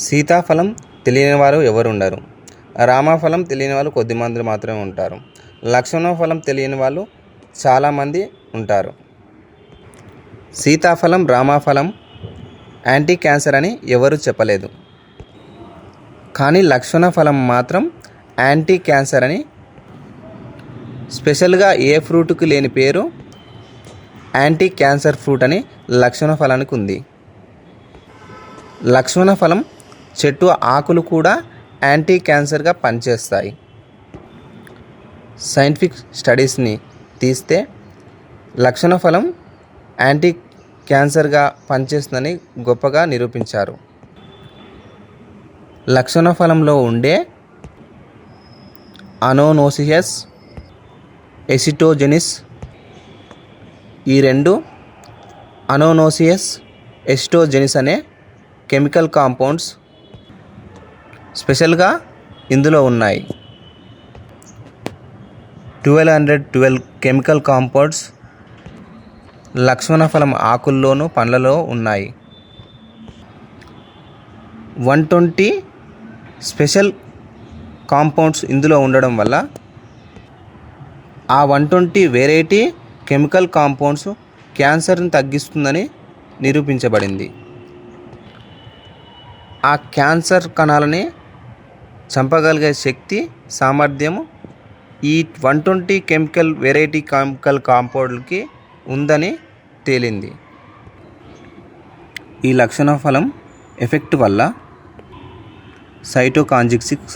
సీతాఫలం తెలియని వారు ఎవరు ఉండరు. రామఫలం తెలియని వాళ్ళు కొద్దిమంది మాత్రమే ఉంటారు. లక్ష్మణ ఫలం తెలియని వాళ్ళు చాలామంది ఉంటారు. సీతాఫలం, రామఫలం యాంటీ క్యాన్సర్ అని ఎవరు చెప్పలేదు. కానీ లక్ష్మణ ఫలం మాత్రం యాంటీ క్యాన్సర్ అని స్పెషల్గా ఏ ఫ్రూట్కి లేని పేరు యాంటీ క్యాన్సర్ ఫ్రూట్ అని లక్ష్మణ ఫలానికి ఉంది. లక్ష్మణ ఫలం చెట్టు ఆకులు కూడా యాంటీ క్యాన్సర్గా పనిచేస్తాయి. సైంటిఫిక్ స్టడీస్ని తీస్తే లక్ష్మణ ఫలం యాంటీ క్యాన్సర్గా పనిచేస్తుందని గొప్పగా నిరూపించారు. లక్ష్మణ ఫలంలో ఉండే అనోనోసియస్, ఎసిటోజెనిస్, ఈ రెండు అనోనోసియస్, ఎసిటోజెనిస్ అనే కెమికల్ కాంపౌండ్స్ స్పెషల్గా ఇందులో ఉన్నాయి. 1212 కెమికల్ కాంపౌండ్స్ లక్ష్మణ ఫలం ఆకుల్లోనూ పండ్లలో ఉన్నాయి. 120 స్పెషల్ కాంపౌండ్స్ ఇందులో ఉండడం వల్ల ఆ 120 వెరైటీ కెమికల్ కాంపౌండ్స్ క్యాన్సర్ని తగ్గిస్తుందని నిరూపించబడింది. ఆ క్యాన్సర్ కణాలని చంపగలిగే శక్తి, సామర్థ్యము ఈ 120 వెరైటీ కెమికల్ కాంపౌండ్లకి ఉందని తేలింది. ఈ లక్ష్మణ ఫలం ఎఫెక్ట్ వల్ల సైటోకాన్జిక్సిక్స్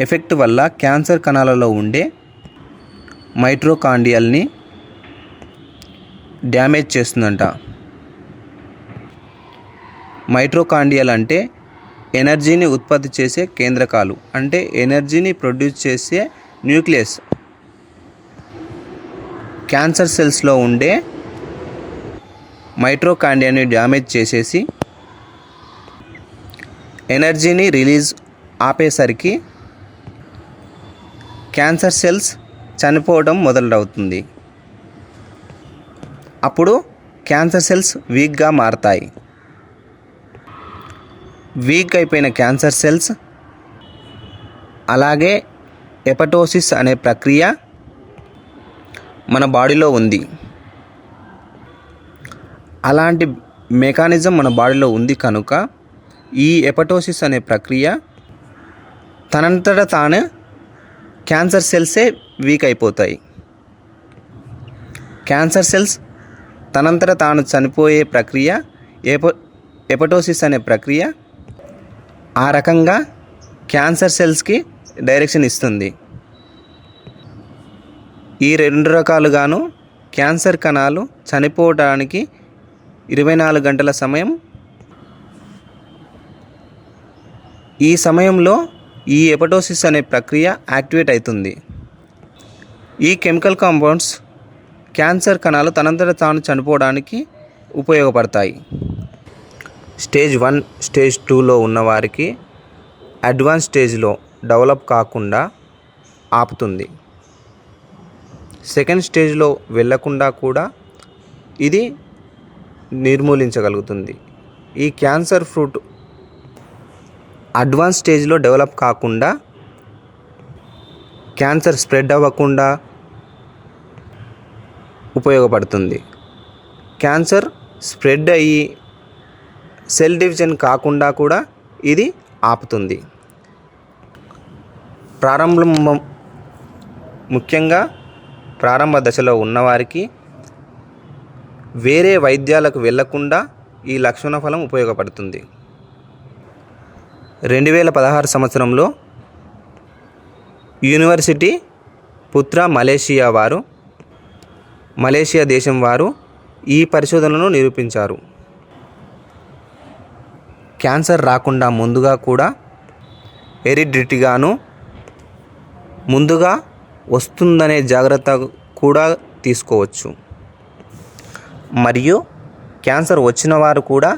ఎఫెక్ట్ వల్ల క్యాన్సర్ కణాలలో ఉండే మైటోకాండ్రియాల్ని డ్యామేజ్ చేస్తుందంట. మైటోకాండ్రియాల్ అంటే ఎనర్జీని ఉత్పత్తి చేసే కేంద్రకాలు, అంటే ఎనర్జీని ప్రొడ్యూస్ చేసే న్యూక్లియస్. క్యాన్సర్ సెల్స్లో ఉండే మైటోకాండ్రియాని డ్యామేజ్ చేసేసి ఎనర్జీని రిలీజ్ ఆపేసరికి క్యాన్సర్ సెల్స్ చనిపోవడం మొదలవుతుంది. అప్పుడు క్యాన్సర్ సెల్స్ వీక్గా మారతాయి. వీక్ అయిపోయిన క్యాన్సర్ సెల్స్ అలాగే ఎపటోసిస్ అనే ప్రక్రియ మన బాడీలో ఉంది. అలాంటి మెకానిజం మన బాడీలో ఉంది కనుక ఈ ఎపటోసిస్ అనే ప్రక్రియ తనంతట తాను క్యాన్సర్ సెల్సే వీక్ అయిపోతాయి. క్యాన్సర్ సెల్స్ తనంతట తాను చనిపోయే ప్రక్రియ ఎపటోసిస్ అనే ప్రక్రియ ఆ రకంగా క్యాన్సర్ సెల్స్కి డైరెక్షన్ ఇస్తుంది. ఈ రెండు రకాలుగాను క్యాన్సర్ కణాలు చనిపోవడానికి 24 గంటల సమయం. ఈ సమయంలో ఈ ఎపటోసిస్ అనే ప్రక్రియ యాక్టివేట్ అవుతుంది. ఈ కెమికల్ కాంపౌండ్స్ క్యాన్సర్ కణాలు తనంతట తాను చనిపోవడానికి ఉపయోగపడతాయి. స్టేజ్ 1, స్టేజ్ 2లో ఉన్నవారికి అడ్వాన్స్ స్టేజ్లో డెవలప్ కాకుండా ఆపుతుంది. సెకండ్ స్టేజ్లో వెళ్ళకుండా కూడా ఇది నిర్మూలించగలుగుతుంది. ఈ క్యాన్సర్ ఫ్రూట్ అడ్వాన్స్ స్టేజ్లో డెవలప్ కాకుండా, క్యాన్సర్ స్ప్రెడ్ అవ్వకుండా ఉపయోగపడుతుంది. క్యాన్సర్ స్ప్రెడ్ అయ్యి సెల్ డివిజన్ కాకుండా కూడా ఇది ఆపుతుంది. ముఖ్యంగా ప్రారంభ దశలో ఉన్నవారికి వేరే వైద్యాలకు వెళ్లకుండా ఈ లక్ష్మణ ఫలం ఉపయోగపడుతుంది. 2016 సంవత్సరంలో యూనివర్సిటీ పుత్రా మలేషియా దేశం వారు ఈ పరిశోధనను నిరూపించారు. క్యాన్సర్ రాకుండా ముందుగా కూడా హెరిడిటీగాను ముందుగా వస్తుందనే జాగ్రత్త కూడా తీసుకోవచ్చు. మరియు క్యాన్సర్ వచ్చిన వారు కూడా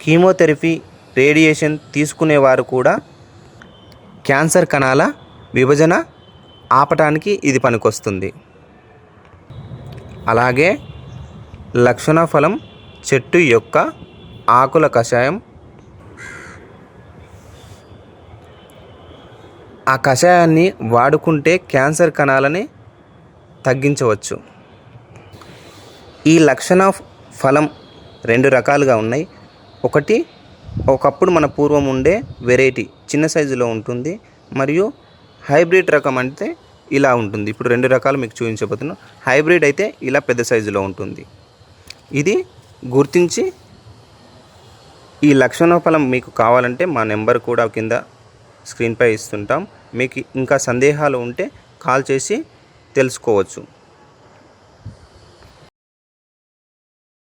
కీమోథెరపీ, రేడియేషన్ తీసుకునేవారు కూడా క్యాన్సర్ కణాల విభజన ఆపటానికి ఇది పనికొస్తుంది. అలాగే లక్ష్మణ ఫలం చెట్టు యొక్క ఆకుల కషాయం ఆ కషాయాన్ని వాడుకుంటే క్యాన్సర్ కణాలని తగ్గించవచ్చు. ఈ లక్షణ ఫలం 2 రకాలుగా ఉన్నాయి. ఒకప్పుడు మన పూర్వం ఉండే వెరైటీ చిన్న సైజులో ఉంటుంది, మరియు హైబ్రిడ్ రకం అంటే ఇలా ఉంటుంది. ఇప్పుడు 2 రకాలు మీకు చూపించబోతున్నాను. హైబ్రిడ్ అయితే ఇలా పెద్ద సైజులో ఉంటుంది. ఇది గుర్తించి ఈ లక్షణ ఫలం మీకు కావాలంటే మా నెంబర్ కూడా కింద స్క్రీన్పై ఇస్తుంటాం. మీకు ఇంకా సందేహాలు ఉంటే కాల్ చేసి తెలుసుకోవచ్చు.